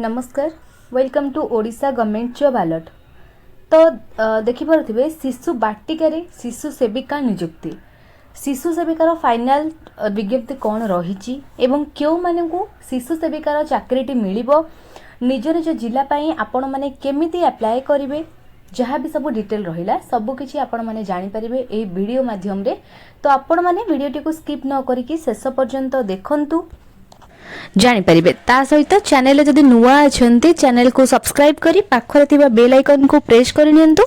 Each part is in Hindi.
नमस्कार welcome to Odisha government job alert. तो देखिपे शिशु बाटिकार शिशु सेविका नियुक्ति शिशु सेविकार फाइनाल विज्ञप्ति कौन रही एवं क्यों माने को शिशु सेविकार चाकरीटी मिलिबो निज निज जिला आपण मैंने केमिति अप्लाई करेंगे जहाँ भी सब डिटेल रहा सबकि आपण मैंने जानीपारे ये वीडियो माध्यम रे। तो आपण मैंने वीडियोटी को स्किप न करिकी शेष पर्यंत देखंतु जानीपारे। ता सहित चैनल जदि नुआ अच्छा चैनल को सब्सक्राइब करी पाखरे थिबा बेल आइकन को प्रेस कर नियंतु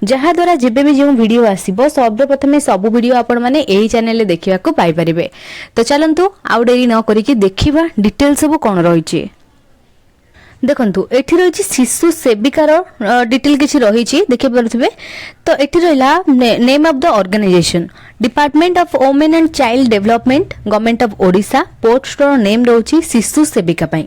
जहा द्वारा जेबे भी जो वीडियो आसीबो सर्वप्रथम सब वीडियो आपण माने एही चैनल रे देखिबा को पाई परिबे। तो चलंतु आउ देरी न करिकी देखिबा डिटेल सब कोन रहिछि। देखंतु एठी रहिछि शिशु सेविकार डिटेल किछि रहिछि देखि परथिबे। तो एठी रहिला name of the organisation department of women and child development government of Odisha post name रहुछि शिशु सेविका पई।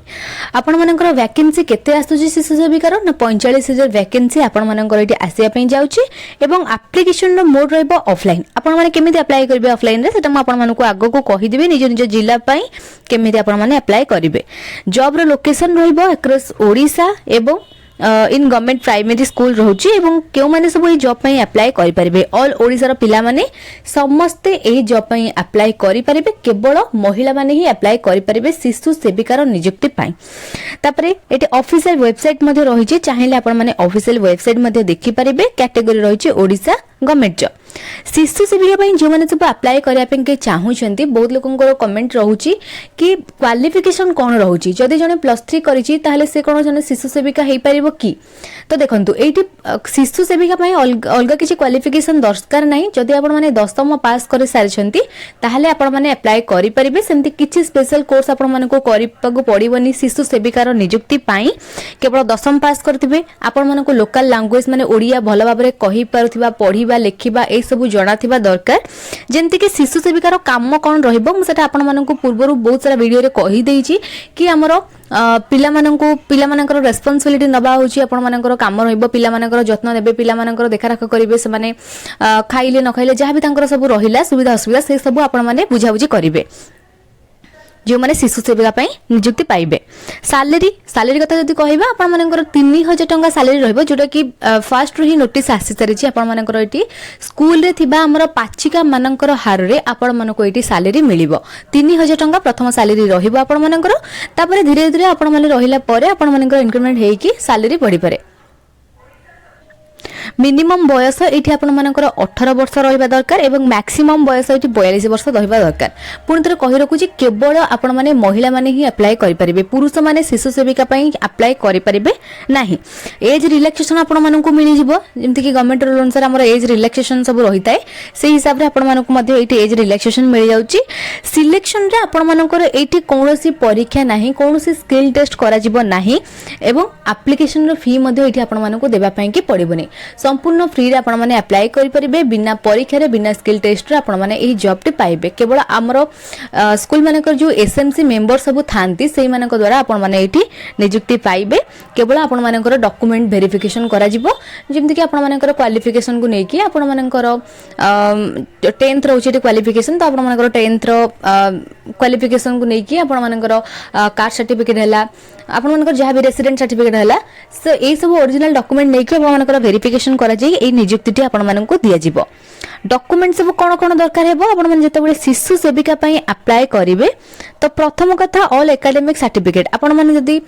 आपण मानकर वैकेंसी केते आसुछि शिशु सेविकार ना 45,000 वैकेंसी आपण मानकर एठी आसिया पई जाउछि एवं एप्लीकेशन रो मोड रहबो ऑफलाइन। आपण माने केमिति अप्लाई करबे ऑफलाइन रे सेटा म आपण मानको आगो को कहि देबे निज निज जिल्ला पई केमिति आपण माने अप्लाई करिवे। जॉब रो लोकेशन रहबो अक्रॉस ओडिशा एवं इन गवर्नमेंट प्राइमरी स्कूल रोची एवं क्यों माने सब ये जॉब पई अप्लाई करि परिबे। ऑल ओडिसा रो पिला माने समस्ते एही जॉब पई अप्लाई करि परिबे केवल महिला माने ही अप्लाई करि परिबे शिशु सेविकार नियुक्ति पई। तापरे एटे ऑफिशियल वेबसाइट मध्ये रहिछि चाहिले आपण माने ऑफिशियल वेबसाइट मध्ये देखि परिबे। कैटेगरी रहिछि ओडिसा गवर्नमेंट जॉब शिशु सेविका पई जे माने सब अप्लाई करिया पे के चाहुछंती बहुत लोकंकर कमेंट रहुछि कि क्वालिफिकेशन कोन रहुछि जदि जने +3 करिछि ताहले से कोन जने शिशु सेविका हेइ परिबो कि। तो देखंतु एठी शिशु सेविका पई अलगा किछि क्वालिफिकेशन दरकार नाही। जदि आपण माने 10म पास करि सारिछंती ताहले आपण माने अप्लाई करि परिबे। सेमति किछि स्पेशल कोर्स आपण माने को करिपागु पड़िबनी शिशु सेविकार नियुक्ति पई केवल 10म पास करथिबे। आपण माने को लोकल लैंग्वेज माने ओडिया भलो भाबरे कहि पारुथिबा पढिबा लेखिबा ए सब जणा थिबा दरकार। जेंति कि शिशु सेविकार काम कोन रहइबो मु सेटा आपण मानकु पूर्वरु बहुत सारा वीडियो रे कहि देइछि कि हमरो पिला मानकर रेस्पोंसिबिलिटी नबा होछि आपण मानकर काम रहइबो पिला मानकर जत्न नेबे पिला मानकर देखारेखा करिवे से माने खाइले न खाइले जहाँ भी तांकर सब रहिला सुविधा असुविधा से सब आपण माने बुझा बुझी करिवे जो माने शिशु सेविका पई नियुक्ति पाइबे। सैलरी कथा जदि कहबा आपण मानकर 3,000 टंका सैलरी रहबो जोटा कि फर्स्ट रू ही नोटिस आसी सारिछि। आपण मानकर एटी स्कूल रे थिबा हमर पाचिका मानकर हार रे आपण मानको एटी सैलरी मिलिबो 3,000 टंका प्रथम सैलरी रहबो आपण मानकर। तापर धीरे धीरे आपण माने रहिला परे आपण मानकर इंक्रीमेंट हेइ कि सैलरी बढ़ी पारे। मिनिमम बयस एठी आपण मानकर 18 वर्ष रहिबा दरकार एवं मैक्सिमम बयस एठी 42 वर्ष रहिबा दरकार। पुणी थरे कहि रखुची केवल आपण माने महिला माने ही अप्लाई करि परिबे पुरुष माने शिशु सेविका पई अप्लाई करि परिबे नाही। एज रिलैक्सेशन आपण मानकु मिलि जिवो जेमति कि गवर्नमेंट रूल अनुसार हमर एज रिलैक्सेशन सब रहिताय से हिसाब रे आपण मानकु मध्ये एठी एज रिलैक्सेशन मिलि जाउची। सिलेक्शन रे आपण मानकर एठी कोनोसी परीक्षा नाही कोनोसी स्किल टेस्ट करा जिवो नाही एवं एप्लीकेशन रो फी मध्ये एठी आपण मानकु देबा पई कि पड़िबोनी। संपूर्ण फ्री रे आपण माने अप्लाई करि परिबे बिना परीक्षा रे बिना स्किल टेस्ट रे आपण माने एही जॉब टे पाइबे। केवल हमरो स्कूल मानकर जो एसएमसी मेंबर सब थांती सेही मानक द्वारा आपण माने एठी नियुक्ति पाइबे। केवल आपण मानकर डॉक्यूमेंट वेरिफिकेशन करा जिवो जेमति कि आपण मानकर क्वालिफिकेशन को नेकी आपण मानकर 10th रहउछि क्वालिफिकेशन तो आपण मानकर 10th रो क्वालिफिकेशन को नेकी आपण मानकर कास्ट सर्टिफिकेट हैला आपण मानकर जहाँ भी रेसिडेंट सर्टिफिकेट हैला सो ए सब ओरिजिनल डॉक्यूमेंट नेकी आपण मानकर वेरिफिकेशन करा जाई ए नियुक्तिटी आपण माननको दिया जिवो। डॉक्यूमेंट सब कोन कोन दरकार हेबो आपण माने जतबेले शिशु सेविका पई अप्लाई करिवे तो प्रथम कथा ऑल एकेडमिक सर्टिफिकेट आपण माने जदी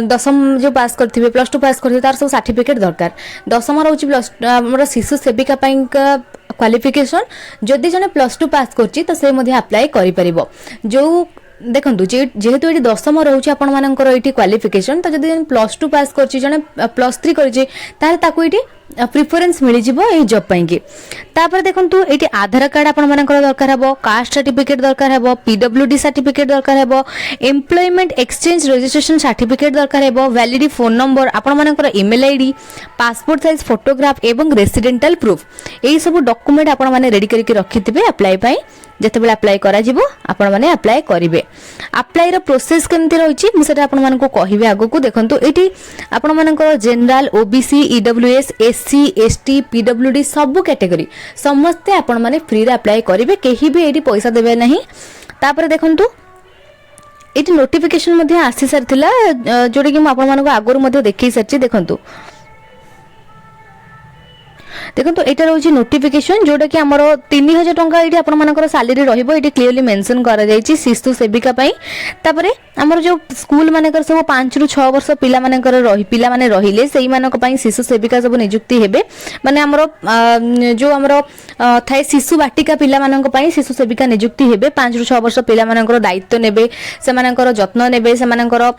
10म जो पास करथिबे +2 पास करथिबे तार सब सर्टिफिकेट दरकार। 10म रहउछि प्लस हमर शिशु सेविका पई क्वालिफिकेशन जदि जने +2 पास करछि तो से मध्ये अप्लाई करि परिबो। जो देखंतु जेहेतु एटी 10म रहउछि आपण मानकर एटी क्वालिफिकेशन तो जदि +2 पास करछि जने +3 करछि तार ताकू एटी प्रिफरेंस मिली जिवो ए जॉब पई कि। तापर देखंतु एटी आधार कार्ड आपण मानकर दरकार हेबो कास्ट सर्टिफिकेट दरकार हेबो पीडब्ल्यूडी सर्टिफिकेट दरकार हेबो एम्प्लॉयमेंट एक्सचेंज रजिस्ट्रेशन सर्टिफिकेट दरकार हेबो वैलिड फोन नंबर आपण मानकर email ID passport size photograph एवं रेसिडेंटल प्रूफ एई सब डॉक्यूमेंट आपण माने रेडी करके रखिथिबे अप्लाई पई। जेतेबेले अप्लाई करा जिवो आपण माने अप्लाई करिवे। अप्लाई रो प्रोसेस केमति रहिछि मु सेटा आपण मानको कहिबे आगो को। देखंतु एटी आपण मानकर general OBC EWS SC ST PWD सब कैटेगरी समस्ते आपण माने फ्री रे अप्लाई करिवे केही भी एटी पैसा देबे नाही। तापर देखंतु ये नोटिफिकेशन आसी सारी जोटा कि मुझे आगुरी देखी सारी देखूँ देखो यहाँ रोचे नोटिफिकेशन जोटा कि आमर 3000 टंका ये आपर सालेरी रही क्लीयरली मेंशन कर शिशु सेविका तापर आमर जो स्कूल मानकर सब 5 ରୁ 6 वर्ष पिला माने रहिले सेही मानक पई शिशु सेविका सब नियुक्ति हेबे माने आमर जो आमर थाए शिशु बाटिका पिला मानक पई शिशु सेविका नियुक्ति हेबे 5 ରୁ 6 वर्ष पिला मानकर दायित्व नेबे सेमानकर जत्न नेबे सेमानकर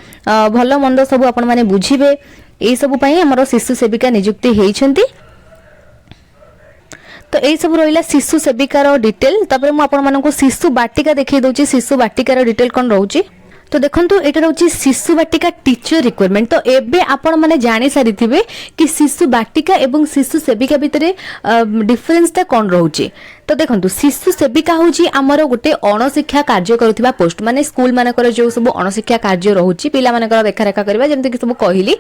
भलो मंद सब आपण माने बुझिबे एई सब पई आमर शिशु सेविका नियुक्ति हेइछंती। तो यही सब रहा शिशु सेविकार डिटेल तापर मुझे शिशु बाटिका देखिए दूसरी शिशु बाटिकार डिटेल कौन रोचे तो देखो यहाँ रोचे शिशु बाटिका टीचर रिक्वायरमेंट तो एबे आपण माने जानी सारी थिबे कि शिशु बाटिका एवं शिशु सेविका भितर डिफरेंसटा कौन रोचे तो देखो शिशु सेविका हूँ आमर गोटे अणशिक्षा कार्य करुवा पोस्ट माने स्कूल मानकर जो सब अणशिक्षा कार्य रोचे पिला मानकर देखारेखा करवा जमती सब कहली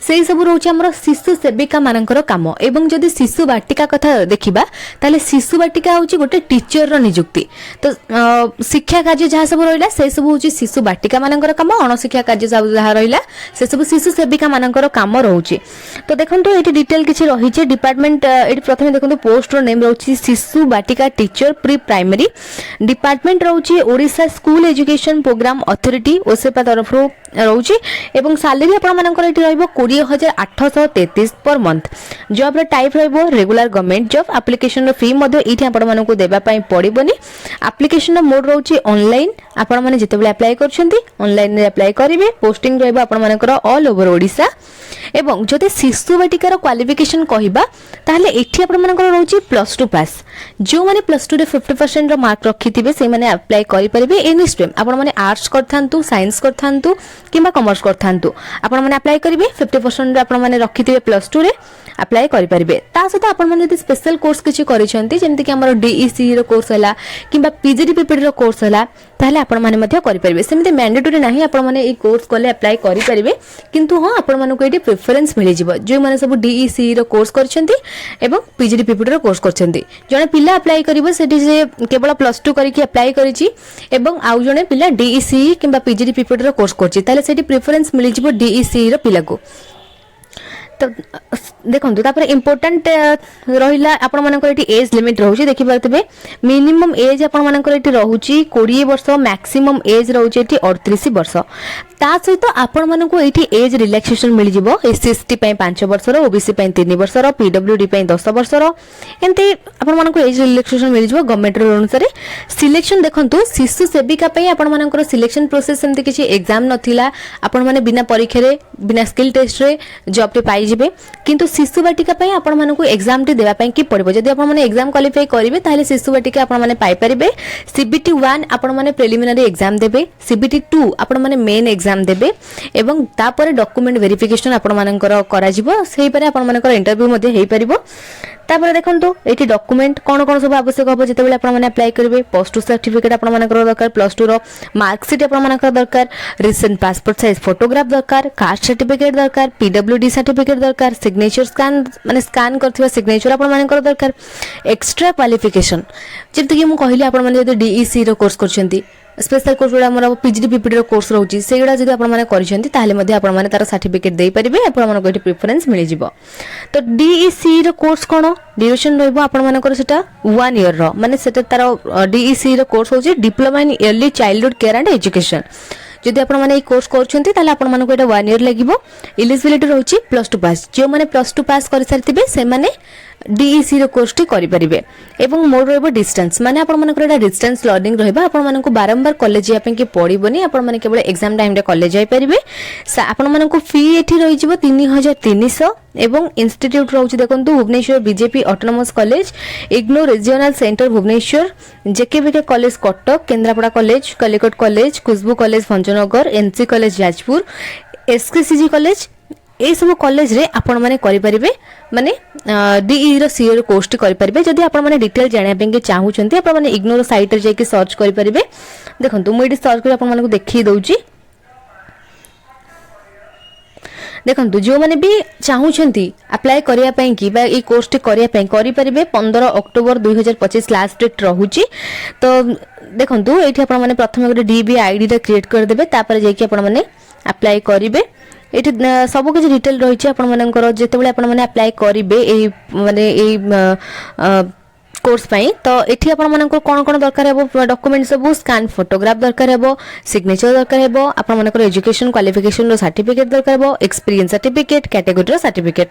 से सब रोचे आमर शिशु सेविका मानकर काम एवं जदि शिशु बाटिका कथा देखिबा ताले शिशु बाटिका हूँ गोटे टीचर रो नियुक्ति तो शिक्षा कार्य जहाँ सब रहा से सब हूँ शिशु बाटिका मानकर काम अणशिक्षा कार्य सब जहाँ रहा से सब शिशु सेविका मानकर काम रोचे तो देखो ये डिटेल किसी रही डिपार्टमेंट ये प्रथम देखो पोस्ट रो नेम रोचे शिशु बाटिका टीचर प्री प्राइमरी डिपार्टमेंट रोचे Odisha school education programme authority OSEPA तरफ रोचे एवं सैलरी आपण मानकर एटी रहइबो 20833 पर मंथ जॉब रो टाइप रहइबो रेगुलर गवर्नमेंट जॉब एप्लिकेशन रो फी मध्ये एठी आपण मानकु देबा पई पड़िबोनी एप्लिकेशन रो मोड रोचे ऑनलाइन आपण माने जेतेबेले अप्लाई करछंती ऑनलाइन रे अप्लाई करिवे पोस्टिंग रहइबो आपण मानकर ऑल ओवर ओडिशा एवं जदि शिशु बाटिकार क्वालिफिकेशन कहबा ताहले एठी आपण मानकर रोचे +2 पास जो माने +2 रे 50% रो मार्क रखिथिबे से माने अप्लाई करि परिबे एनी स्ट्रीम आपण माने आर्ट्स करथांतु साइंस करथांतु किंबा कॉमर्स करथांतु आपण माने अप्लाई करिवे 50% रे आपण माने रखिथिबे +2 रे अप्लाई करि परिबे ता सहित आपण माने यदि स्पेशल कोर्स किछि करिसेंती जेमति कि हमर डीईसी रो कोर्स हला किंबा पीजीडीपीपीडी रो कोर्स हला ताहले आपण माने मध्ये करि परिबे सेमति मैंडेटरी नाही आपण माने ए कोर्स कोले अप्लाई करि परिबे किंतु हां आपण मानको एटी प्रेफरेंस मिलि जिवो जो माने सब डीईसी रो कोर्स करछंती एवं पीजीडीपीपीडी रो कोर्स करछंती जने पिला अप्लाई करिवो सेठी जे केवल +2 करिकि अप्लाई करिछि एवं आउ जने पिला डीईसी किंबा पीजीडीपीपीडी रो कोर्स करछि ताहले सेठी प्रेफरेंस मिलि जिवो डीईसी रो पिला को तो देखो तापर इम्पोर्टाट रहा आपण मानकर एज लिमिट रोचे देखि पारथिबे मिनिमम एज आपण मानकर रोचे 20 वर्ष मैक्सिमम एज रोचे 38 वर्ष ता सहित आपण मानकु एठी एज रिलैक्सेशन मिल जिवो एससी एसटी पई 5 वर्ष रो ओबीसी पई 3 वर्ष रो पीडब्ल्यूडी पई 10 वर्ष रो एंते आपण मानकु एज रिलैक्सेशन मिल जिवो गवर्नमेंट रो अनुसार सिलेक्शन देखंतु शिशु सेविका पई आपण मानकर सिलेक्शन प्रोसेस एमति किछि एग्जाम नथिला आपण माने बिना परीक्षा रे बिना स्किल टेस्ट रे जॉब टे पाई जिवे किंतु शिशु बाटिका पई आपण मानकु एग्जाम टे देबा पई कि पड़िबो जदि आपण माने एग्जाम क्वालिफाई करिवे ताले शिशु बाटिका आपण माने पाई परिबे सीबीटी 1 आपण माने प्रिलिमिनरी एग्जाम देबे सीबीटी 2 आपण माने मेन एग्जाम देबे एवं तापर डॉक्यूमेंट वेरिफिकेशन आपण मानकर करा जिवो सेही परे आपण मानकर इंटरव्यू मध्ये हेई परिबो तापर देखंतु एठी डॉक्यूमेंट कोन कोन सब आवश्यक हो जेतेबेले आपण माने अप्लाई करबे पोस्ट सर्टिफिकेट आपण मानकर दरकार +2 रो मार्कशीट आपण मानकर दरकार रिसेंट पासपोर्ट साइज फोटोग्राफ दरकार कास्ट सर्टिफिकेट दरकार पीडब्ल्यूडी सर्टिफिकेट दरकार सिग्नेचर स्कैन माने स्कैन करथिबा सिग्नेचर आपण मानकर दरकार एक्स्ट्रा क्वालिफिकेशन जेते कि मु कहली आपण माने जदि डीईसी रो कोर्स करछंती स्पेशल कोर्स गुड़ा हमर पीजीडीपीपीडी रो कोर्स रहउची सेगुड़ा जदि आपण माने करिसेंती ताहले मध्ये आपण माने तार सर्टिफिकेट देई परिबे आपण मानको एठी प्रेफरेंस मिलि जिवो तो डीईसी रो कोर्स कोन ड्यूरेशन रहइबो आपण मानकर सेटा 1 ईयर रो माने सेटा तार डीईसी रो कोर्स होची diploma in early childhood care and education जदि आपण माने ई कोर्स करछंती ताले आपण मानको एटा 1 ईयर लागिवो एलिजिबिलिटी रहउची +2 पास जो माने +2 पास करि सारथिबे से माने डीईसी रो कोर्स टी करि परिबे एवं मोर रहबो डिस्टेंस माने आपण मानकर एटा डिस्टेंस लर्निंग रहबा आपण मानको बारंबार कॉलेज जा पे कि पड़िबोनी आपण माने केवल एग्जाम टाइम रे कॉलेज जाई परिबे आपण मानको फी एठी रहि जिवो 3300 एवं इंस्टीट्यूट रहउची देखंतु Bhubaneswar BJB autonomous college IGNOU regional centre Bhubaneswar JKBK college Cuttack Kendrapara college Khallikote college खुशबू college Bhanjanagar NC college Jajpur SKCG college ए सब कॉलेज रे आपण माने करि परिबे माने डीई रो सी रो कोर्स करि परिबे जदि आपण माने डिटेल जानिया पे के चाहू छंती आपण माने इग्नोर साइट रे जाके सर्च करि परिबे देखंतु मु एडी सर्च करि आपण माने को देखि दउची देखो जो मैंने भी चाहूँगी अप्लाई करने की ये कोर्स टी करें 15 अक्टोबर 2025 लास्ट डेट रोचे। तो देखो ये आपने प्रथम गोटे डीबी आईडी क्रिएट करदे जाकि आपने अप्लाई करेंगे। ये सब किसी डिटेल रही है जिते आपने अप्लाई करेंगे माने कोर्स पाई। तो ये आप कौन कौन दरकार है डॉक्यूमेंट सब स्कैन फोटोग्राफ दरकार है, सिग्नेचर दरकार है, आपंकर एजुकेशन क्वालिफिकेशन सर्टिफिकेट दरकार है, एक्सपीरियंस सर्टिफिकेट कैटेगोरी सर्टिफिकेट।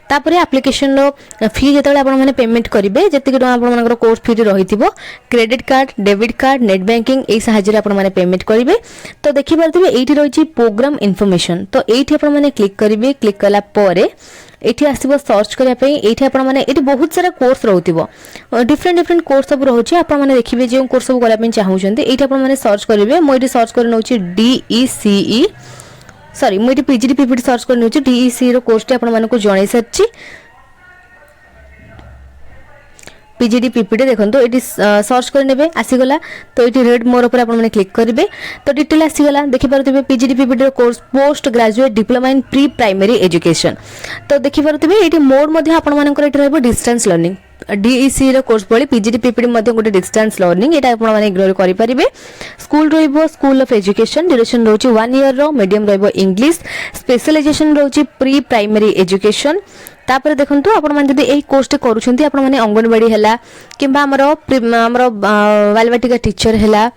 तापर एप्लिकेशन फी जो आपने पेमेंट करेंगे जी टाइम कोर्स फी रही credit card debit card net banking यही साहाय्य आपने पेमेंट करेंगे। तो देखिए ये रही प्रोग्राम इनफॉरमेशन। तो ये आपने क्लिक करेंगे, क्लिक कलापर ये आसो सर्च करने ये बहुत सारा कोर्स रोथिबो डिफरेंट डिफरेंट कोर्स सब रोचे आपने देखिए जो कोर्स सब करने चाहूँगी ये आपने सर्च करेंगे। मुझे सर्च कर नौची DECE सॉरी मुझे PGD PPT सर्च कर नौची DECE रो कोर्स आपको जन सारी PGD PPT देखो ये सर्च करने आसीगला। तो ये रेड मोर उपर आपने क्लिक करेंगे तो डिटेल आसीगला देखिपे PGD PPT course post graduate diploma in pre primary education. तो देखिपे ये मोड आपंकर डिस्टेंस लर्निंग DECE रो कोर्स भली PGD PPT गोटे डिस्टेंस लर्निंग ये आपने इग्नोर करेंगे। स्कूल रो स्कूल ऑफ एजुकेशन ड्यूरेशन रोचे 1 ईयर रो मीडियम रो इंग्लिश स्पेशलाइजेशन रोचे प्री प्राइमरी एजुकेशन। तापर देखो आपड़ी यही कोर्स करुँच अंगनवाड़ी है कि बालवाटिका टीचर है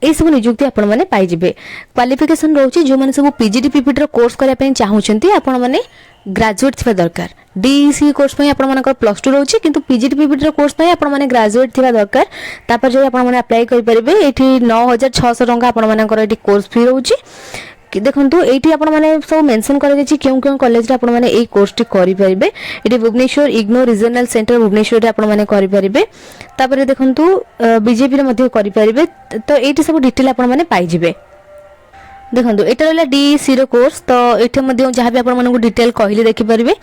ये सब निजुक्ति आपने पाइबे। क्वालिफिकेशन रोचे जो मैंने सब PGD PPT कोर्स करने चाहूँगी आपने ग्रेजुएट थी दरकार। DECE कोर्स आपंकर +2 रोचे कि PGD PPT कोर्स आपने ग्रेजुएट थी दरकार। तापर जो आपने अप्लाई करेंगे ये 9600 टंका आपंकर ये कोर्स फी रोचे कि देखो ये आपने सब मेंशन कर क्यों क्यों कॉलेज आपने ये कोर्स टी करेंगे। ये भुवनेश्वर इग्नोर रीजनल सेंटर भुवनेश्वर आपने करेंगे। तापर देखो बीजेपी करेंगे। तो ये सब डिटेल आपने पाइबे। देखो ये रहा DECE रो कोर्स। तो ये जहाँ भी आपको डिटेल कहली देखिपारे।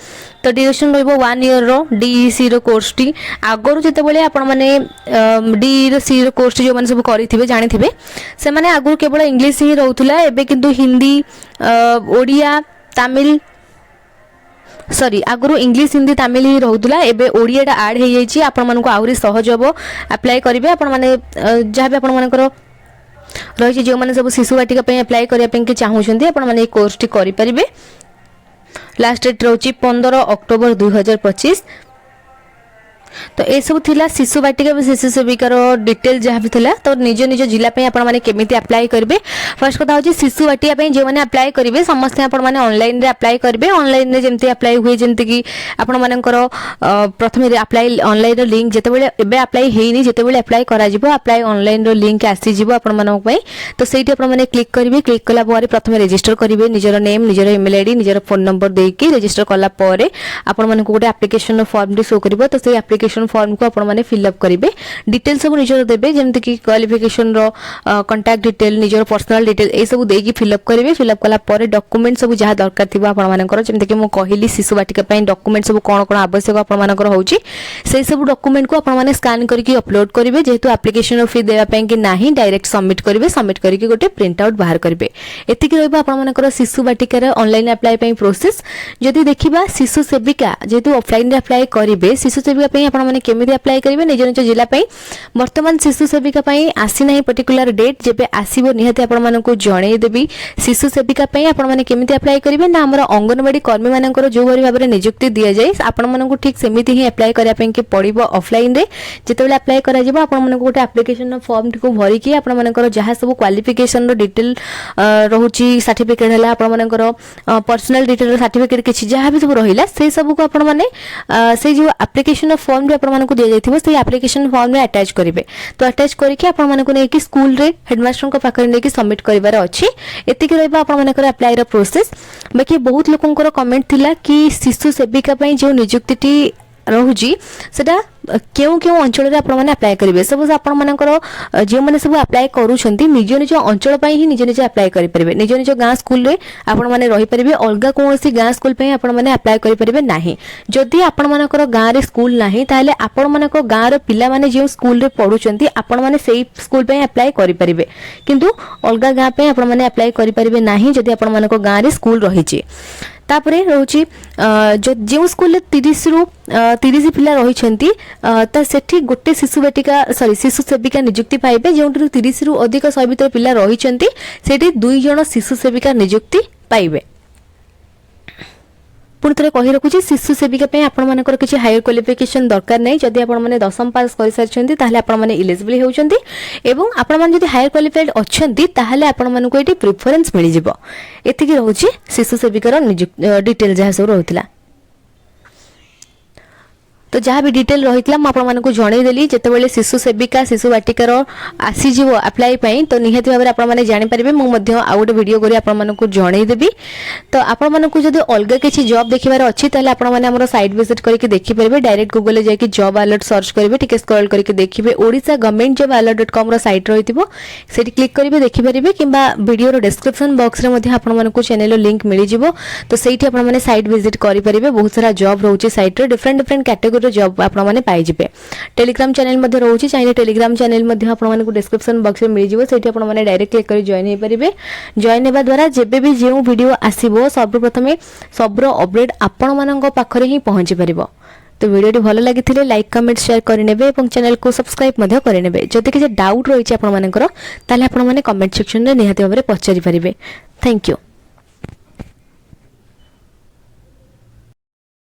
तो ड्यूरेशन रो 1 ईयर रो DECE रो कोर्स टी आगुरी जिते आपने DECE रो कोर्स जो मैंने सब करेंगे जानी से मैंने आगुरी केवल इंग्लीश ही रोला एवं किंतु हिंदी ओडिया तमिल सॉरी आगुरी इंग्लिश हिंदी तमिल ही रोला एवं ओडिया आड हो जाए आहरी सहज हम अप्लाई करेंगे। आपने जहाँ भी आपंकर रही जो मैंने सब शिशु वाटिका अप्लाई करने चाहूँगी आपने कोर्स टी करेंगे। लास्ट डेट रोची 15 अक्टोबर 2025। तो ये सब थिला शिशु वाटिका शिशु सेविकार डिटेल जहाँ भी थिला। तो निज निज जिला आपने केमिति अप्लाई करेंगे। फर्स्ट कथा हूँ शिशु वाटिका जो मैंने अप्लाई करेंगे समस्ते आपने ऑनलाइन रे अप्लाई करेंगे। ऑनलाइन रे जमती अप्लाई हुए जमती कि आपंकर प्रथम अप्लाई ऑनलाइन लिंक जितेबाला एवं अप्लाई होनी जितेबाला अप्लाई करा अप्लाई ऑनलाइन रो लिंक आसीज आप। तो सही आपने क्लिक करेंगे। क्लिक कलापर प्रथम रजिस्टर करेंगे निजर नेम निजर ईमेल ID निजर फोन नंबर देकी रजिस्टर कलापर आपको गोटे एप्लिकेशन फॉर्म टी शो कर। तो सही एप्लिकेशन फॉर्म को आपने फिलअप करेंगे। डिटेल सब निजर देवे जमती कि क्वालिफिकेशन रो कांटेक्ट डिटेल निजर पर्सनल डिटेल ये सब देकी फिलअप करेंगे। फिलअप कलापर डॉक्यूमेंट सब जहाँ दरकार थी आपंकर जमती कि मुझे कहली शिशु वाटिका डॉक्यूमेंट सब कौन कौन आवश्यक आपंकर होची से सब डॉक्यूमेंट को आपने स्कैन करके अपलोड करेंगे। जेहेतु एप्लिकेशन फी देवाई कि ना डायरेक्ट सबमिट करेंगे। सबमिट करके गोटे प्रिंट आउट बाहर करेंगे। एतिक रहा शिशु वाटिकार ऑनलाइन अप्लाई प्रोसेस। जदि देखा शिशु सेविका जेहेतु ऑफलाइन अप्लाई करेंगे शिशु सेविका आपने केमिति अप्लाई करेंगे निज निज जिला बर्तमान शिशु सेविका आसीना पर्टिकुलर डेट जेबे आसीबो निहाती आपको जनईदेवी। शिशु सेविका आपने केमिति अप्लाई करेंगे ना आम अंगनवाड़ी कर्मी मानकर जो भाव में नियुक्ति दि जाए आपको ठीक सेमिति ही अप्लाई करने पड़ो। ऑफलाइन रे जितेबाला अप्लाई करा जिवो आपन गोटे एप्लिकेशन फॉर्म को भरिकी आपनकर जहाँ सब क्वालिफिकेशन डिटेल रोची सर्टिफिकेट है आपनकर पर्सनल डिटेल सर्टिफिकेट किसी जहाँ भी सब रहा से सब को आपने से जो एप्लिकेशन फॉर्म आपको दि जाइए से एप्लिकेशन फॉर्म में अटैच करेंगे। तो अटैच करके आपको नहीं स्कूल रे हेडमास्टर पाखे नहीं सबमिट करार अच्छी। एतिक रहा अप्लाई प्रोसेस। बाकी बहुत लोकंर कमेंट थिला कि शिशु सेविका जो नियुक्ति रोची सेटा क्यों क्यों अंचल आपने अप्लाई करेंगे। सपोज आपर जो मैंने सब अप्लाई करुँच निज निज अंचल ही निज निज अप्लाई करेंगे। निज निज गाँ स्कूल रे आपने रहीपर अलग कौन गाँ स्कूल आपने अप्लाई करेंगे ना। जदि आपणकर गाँव में स्कूल ना ताहले आपण गाँव पिला माने जो स्कूल रे पढ़ुचंती आपण माने सेही स्कूल पे अप्लाई करेंगे किंतु अलग गाँ पे आपने अप्लाई करेंगे ना जदि आपणकर गाँव में स्कूल रही। तापरे रोची जो स्कूल 30 पिला रही सेठी गोटे शिशु बाटिका सॉरी शिशु सेविका नियुक्ति पाइबे जो 30 रु अधिक 100 भितर पिला रही सेठी 2 जण शिशु सेविका नियुक्ति पाइबे। पुणी थे कही रखुच्छी शिशु सेविका आपण मानकर किसी हायर क्वालिफिकेशन दरकार नहीं जदि आपण मैंने 10वीं पास कर सारी आपण मैंने इलिजिबल होती एवं आपण मैंने हायर क्वालिफाइड अच्छा आपण मानक ये प्रिफरेन्स मिल जाव। एतिकी रोचे शिशु सेविकार डिटेल जहाँ सब रोला तो जहाँ भी डिटेल रही मुझे जनईदेली जितेबाला शिशु सेविका शिशु बाटिकार आसीज अप्लाई तो निहाती भाव में आपने जानीपारे मुझे आउ गोटे भिड कर जनईदेवी। तो आपको जब अलग किसी जॉब देखार अच्छी आपने साइट विजिट करके देखिपारे डायरेक्ट गूगल जाकि जॉब अलर्ट सर्च करेंगे टिके स्क्रॉल करके देखिए ओडिशा गवर्नमेंट जॉब अलर्ट.com साइट रही से क्लिक करेंगे देखिपारे कि वीडियो डिस्क्रिप्शन बॉक्स में आपको चैनल लिंक मिल जाव। तो सही आपने साइट विजिट करेंगे बहुत सारा जॉब रोचे साइट डिफरेंट कैटेगोरी जॉब आपने पाइबे। टेलीग्राम चैनल रोचे चाहिए टेलीग्राम चैनल आपको डिस्क्रिप्शन बॉक्स में मिल जाव से आपने डायरेक्ट क्लिक कर जॉइन हो पारे। जॉइन होगा द्वारा जेबे भी जो वीडियो आसो सर्वप्रथम सबरो अपडेट आपण मान पाखरे ही पहुंची पार। तो वीडियो भल लगी लाइक कमेंट शेयर करेंगे और चैनल को सब्सक्राइब करेंगे। जदि किसी डाउट रही है आपंकर कमेंट सेक्शन में निहाती भाव में पचारि पारे। Thank you.